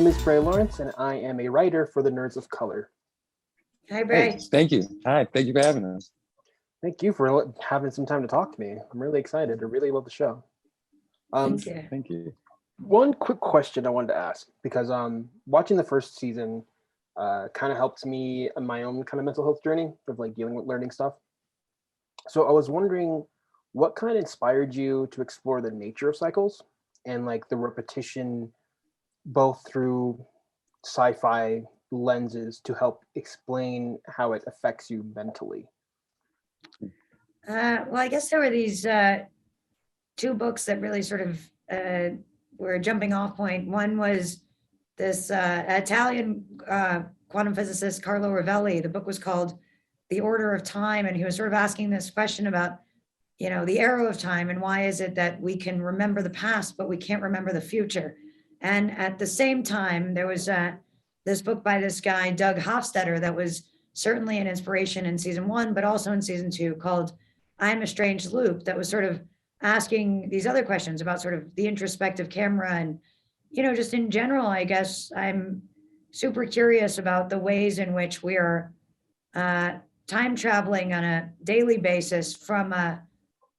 name is Bray Lawrence, and I am a writer for the Nerds of Color. Hi, Bray. Hey, thank you. Hi, thank you for having us. Thank you for having some time to talk to me. I'm really excited. I really love the show. Thank you. Thank you. One quick question I wanted to ask, because watching the first season kind of helped me in my own kind of mental health journey of like dealing with learning stuff. So I was wondering what kind of inspired you to explore the nature of cycles and like the repetition both through sci-fi lenses to help explain how it affects you mentally. Well, I guess there were these two books that really sort of were a jumping off point. One was this Italian quantum physicist, Carlo Rovelli. The book was called The Order of Time, and he was sort of asking this question about, you know, the arrow of time and why is it that we can remember the past, but we can't remember the future. And at the same time, there was this book by this guy, Doug Hofstadter, that was certainly an inspiration in season one, but also in season two, called I'm a Strange Loop, that was sort of asking these other questions about sort of the introspective camera. And, you know, just in general, I guess I'm super curious about the ways in which we are time traveling on a daily basis from a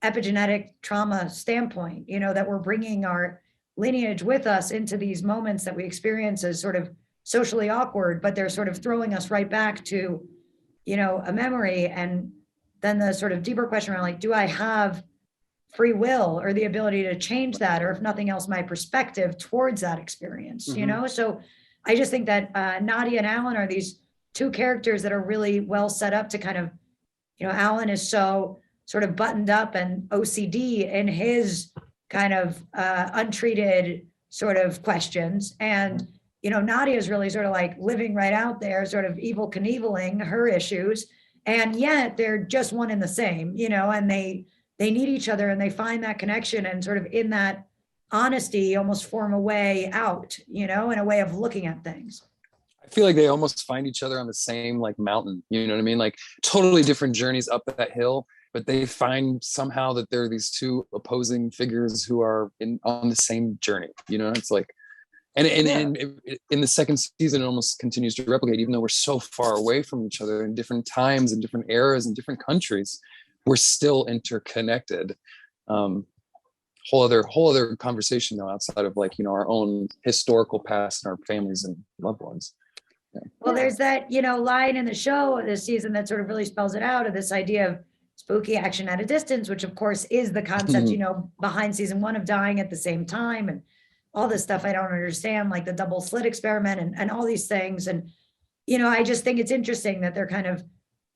epigenetic trauma standpoint, you know, that we're bringing our lineage with us into these moments that we experience as sort of socially awkward, but they're sort of throwing us right back to, you know, a memory. And then the sort of deeper question around like, do I have free will or the ability to change that? Or if nothing else, my perspective towards that experience, you know? So I just think that Nadia and Alan are these two characters that are really well set up to kind of, you know, Alan is so sort of buttoned up and OCD in his kind of untreated sort of questions. And, you know, Nadia is really sort of like living right out there, sort of evil Knieveling her issues. And yet they're just one and the same, you know, and they need each other and they find that connection and sort of in that honesty almost form a way out, you know, and a way of looking at things. I feel like they almost find each other on the same like mountain, you know what I mean? Like totally different journeys up that hill, but they find somehow that there are these two opposing figures who are on the same journey, you know? It's like, and in the second season, it almost continues to replicate, even though we're so far away from each other in different times and different eras and different countries, we're still interconnected. Whole other conversation though, outside of like, you know, our own historical past and our families and loved ones. Yeah. Well, there's that, you know, line in the show this season that sort of really spells it out, of this idea of spooky action at a distance, which of course is the concept, you know, behind season one of dying at the same time and all this stuff I don't understand, like the double slit experiment and all these things. And, you know, I just think it's interesting that they're kind of,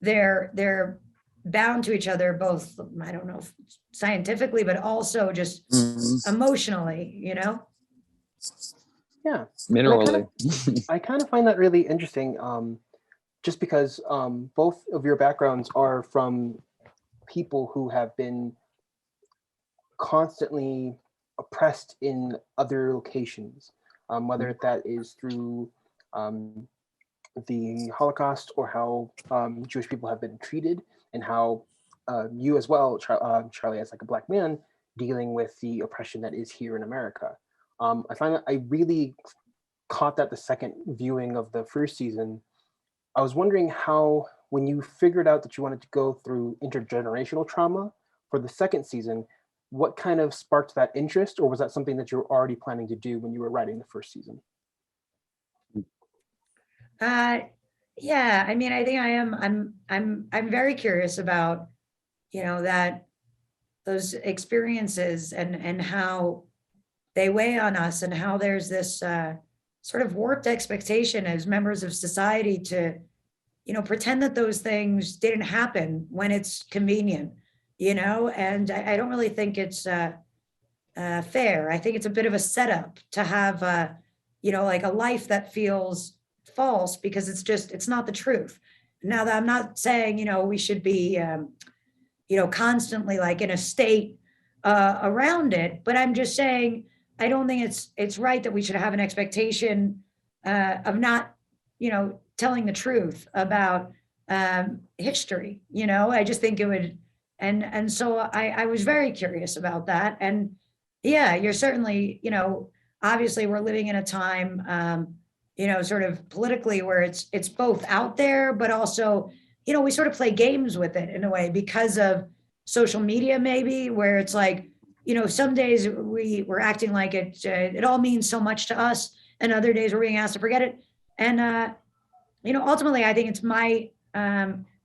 they're bound to each other, both, I don't know if scientifically, but also just emotionally, you know? Yeah. Minerally. I kind of find that really interesting, just because both of your backgrounds are from people who have been constantly oppressed in other locations, whether that is through the Holocaust or how Jewish people have been treated, and how you as well, Charlie, as like a Black man, dealing with the oppression that is here in America. I find that I really caught that the second viewing of the first season. I was wondering how, when you figured out that you wanted to go through intergenerational trauma for the second season, what kind of sparked that interest, or was that something that you were already planning to do when you were writing the first season? Yeah, I mean, I think I'm very curious about, you know, that those experiences and how they weigh on us, and how there's this sort of warped expectation as members of society to, you know, pretend that those things didn't happen when it's convenient, you know, and I don't really think it's fair. I think it's a bit of a setup to have, you know, like a life that feels false because it's not the truth. Now, that I'm not saying, you know, we should be, you know, constantly like in a state around it, but I'm just saying, I don't think it's right that we should have an expectation of not, you know, telling the truth about history. You know, I just think it would, and so I was very curious about that. And yeah, you're certainly, you know, obviously we're living in a time, sort of politically where it's both out there, but also, we sort of play games with it in a way because of social media, maybe, where it's like, some days we're acting like it all means so much to us, and other days we're being asked to forget it. And ultimately, I think it's my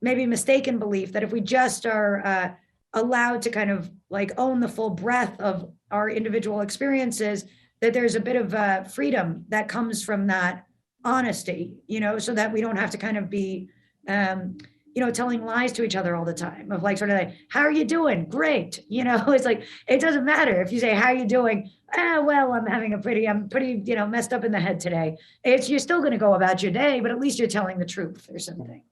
maybe mistaken belief that if we just are allowed to kind of like own the full breadth of our individual experiences, that there's a bit of freedom that comes from that honesty, so that we don't have to kind of be, telling lies to each other all the time of like, sort of like, how are you doing? Great. It's like, it doesn't matter if you say, how are you doing? Well, I'm pretty, messed up in the head today. You're still going to go about your day, but at least you're telling the truth or something.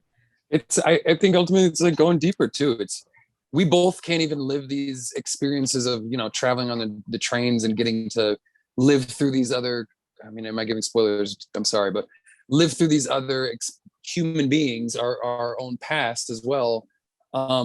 I think ultimately it's like going deeper too. We both can't even live these experiences of, traveling on the trains and getting to live through these other, am I giving spoilers? I'm sorry, but live through these other human beings, our own past as well,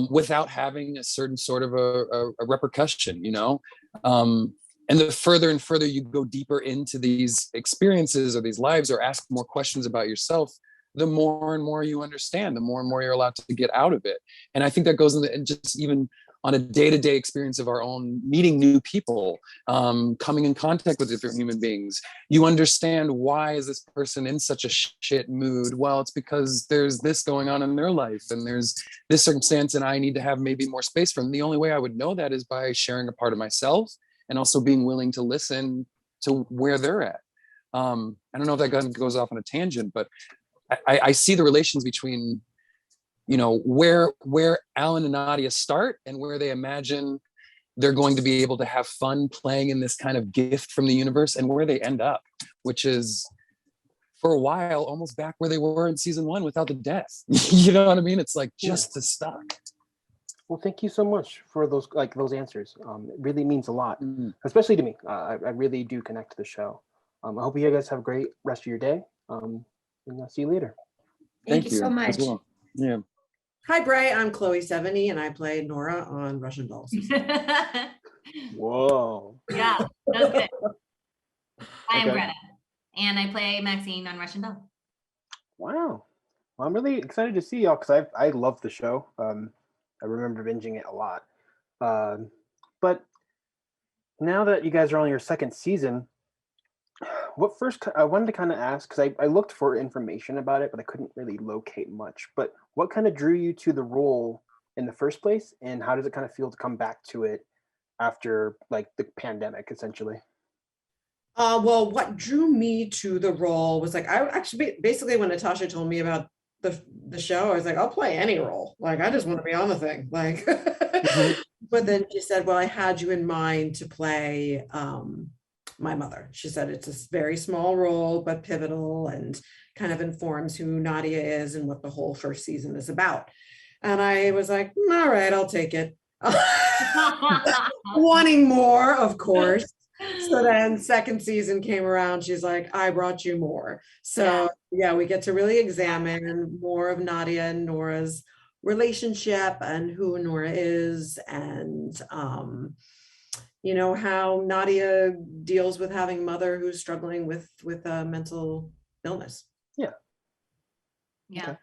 without having a certain sort of a repercussion, and the further and further you go deeper into these experiences or these lives or ask more questions about yourself, the more and more you understand, the more and more you're allowed to get out of it. And I think that goes into just even on a day-to-day experience of our own meeting new people, coming in contact with different human beings. You understand, why is this person in such a shit mood? Well, it's because there's this going on in their life and there's this circumstance and I need to have maybe more space from them. The only way I would know that is by sharing a part of myself and also being willing to listen to where they're at. I don't know if that goes off on a tangent, but I see the relations between, where Alan and Nadia start and where they imagine they're going to be able to have fun playing in this kind of gift from the universe, and where they end up, which is for a while almost back where they were in season 1 without the death. You know what I mean? It's like just as stuck. Well, thank you so much for those answers. It really means a lot, especially to me. I really do connect to the show. I hope you guys have a great rest of your day. And I'll see you later. Thank you so much. Well. Yeah. Hi, Bray. I'm Chloë Sevigny, and I play Nora on Russian Dolls. Whoa. Yeah, that was good. I am Greta, and I play Maxine on Russian Doll. Wow. Well, I'm really excited to see y'all because I love the show. I remember binging it a lot. But now that you guys are on your second season, I wanted to kind of ask, because I looked for information about it, but I couldn't really locate much. But what kind of drew you to the role in the first place, and how does it kind of feel to come back to it after like the pandemic, essentially? Well, what drew me to the role was like, I actually basically when Natasha told me about the show, I was like, I'll play any role. Like, I just want to be on the thing. Like, but then she said, well, I had you in mind to play my mother. She said it's a very small role, but pivotal, and kind of informs who Nadia is and what the whole first season is about. And I was like, all right, I'll take it. Wanting more, of course. So then second season came around. She's like, I brought you more. So yeah, we get to really examine more of Nadia and Nora's relationship and who Nora is, and how Nadia deals with having a mother who's struggling with a mental illness. Yeah. Okay.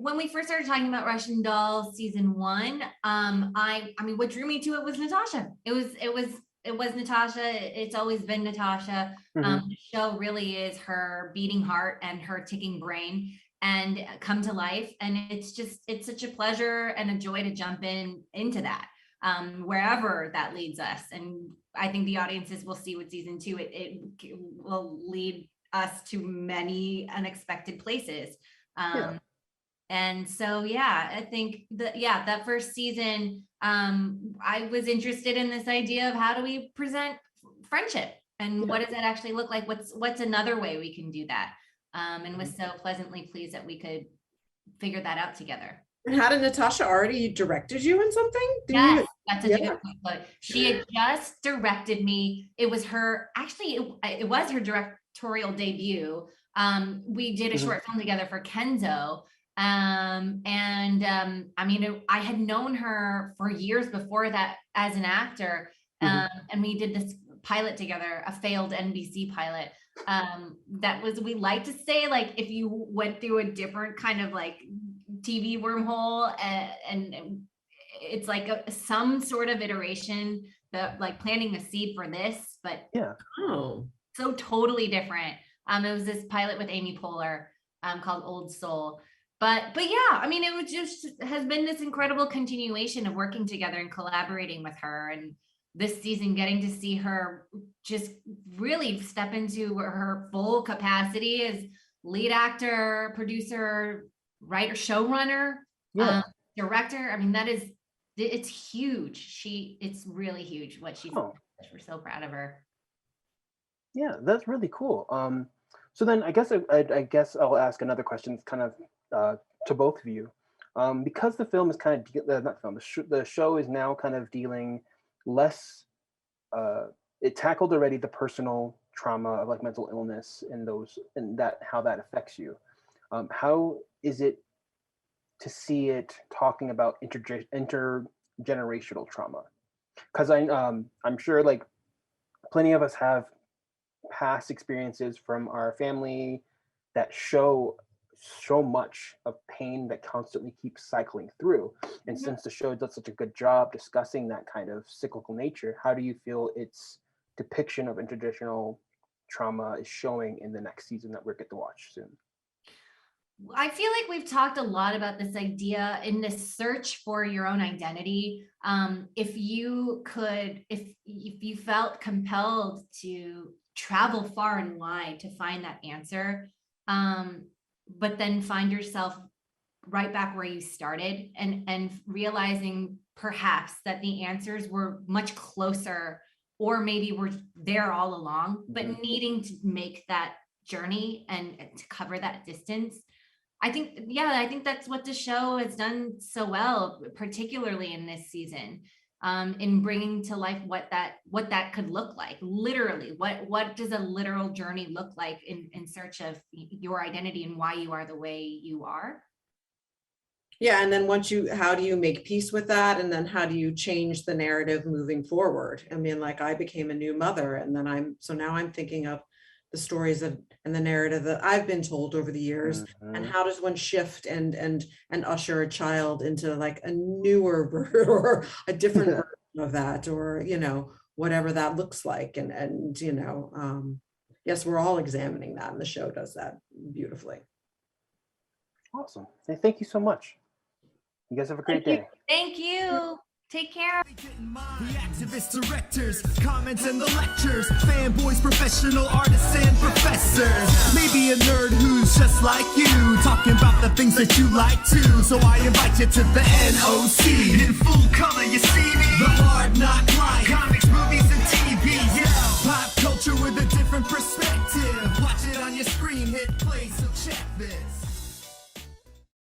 When we first started talking about Russian Doll season 1, I mean, what drew me to it was Natasha. It was Natasha. It's always been Natasha. The show really is her beating heart and her ticking brain and come to life. And it's such a pleasure and a joy to jump into that, wherever that leads us. And I think the audiences will see with season 2, it will lead us to many unexpected places. And so, I think that first season, I was interested in this idea of how do we present friendship and what does that actually look like? What's another way we can do that? And was so pleasantly pleased that we could figure that out together. And how did Natasha already directed you in something? Yes, that's a good point. She had just directed me. It was her, actually, it was her directorial debut. We did a short film together for Kenzo. I mean, I had known her for years before that as an actor. And we did this pilot together, a failed NBC pilot. We like to say, like, if you went through a different kind of like TV wormhole, and it's like some sort of iteration that, like, planting the seed for this, but so totally different. It was this pilot with Amy Poehler called Old Soul. But yeah, I mean, it was just has been this incredible continuation of working together and collaborating with her. And this season, getting to see her just really step into her full capacity as lead actor, producer, writer, showrunner, director. I mean, it's huge. It's really huge what she's done. We're so proud of her. Yeah, that's really cool. So then I guess I'll ask another question, kind of to both of you, because the film is kind of the show is now kind of dealing less. It tackled already the personal trauma of like mental illness and how that affects you. How is it to see it talking about intergenerational trauma? Because I'm sure like plenty of us have past experiences from our family that show so much of pain that constantly keeps cycling through. And since the show does such a good job discussing that kind of cyclical nature, how do you feel its depiction of intergenerational trauma is showing in the next season that we're get to watch soon? I feel like we've talked a lot about this idea in this search for your own identity. If you felt compelled to travel far and wide to find that answer, but then find yourself right back where you started, and realizing perhaps that the answers were much closer, or maybe were there all along, but needing to make that journey and to cover that distance. I think that's what the show has done so well, particularly in this season, in bringing to life what that could look like. Literally, what does a literal journey look like in search of your identity and why you are the way you are? Yeah, and then how do you make peace with that? And then how do you change the narrative moving forward? I mean, like, I became a new mother, and then now I'm thinking of the stories and the narrative that I've been told over the years, and how does one shift and usher a child into like a newer or a different version of that, or whatever that looks like, and yes, we're all examining that, and the show does that beautifully. Awesome. Thank you so much. You guys have a great day. Thank you. Take care. The activists, directors, comments and the lectures, fanboys, professional artists and professors. Maybe a nerd who's just like you, talking about the things that you like too. So I invite you to the NOC. In full color, you see me. The hard knock life.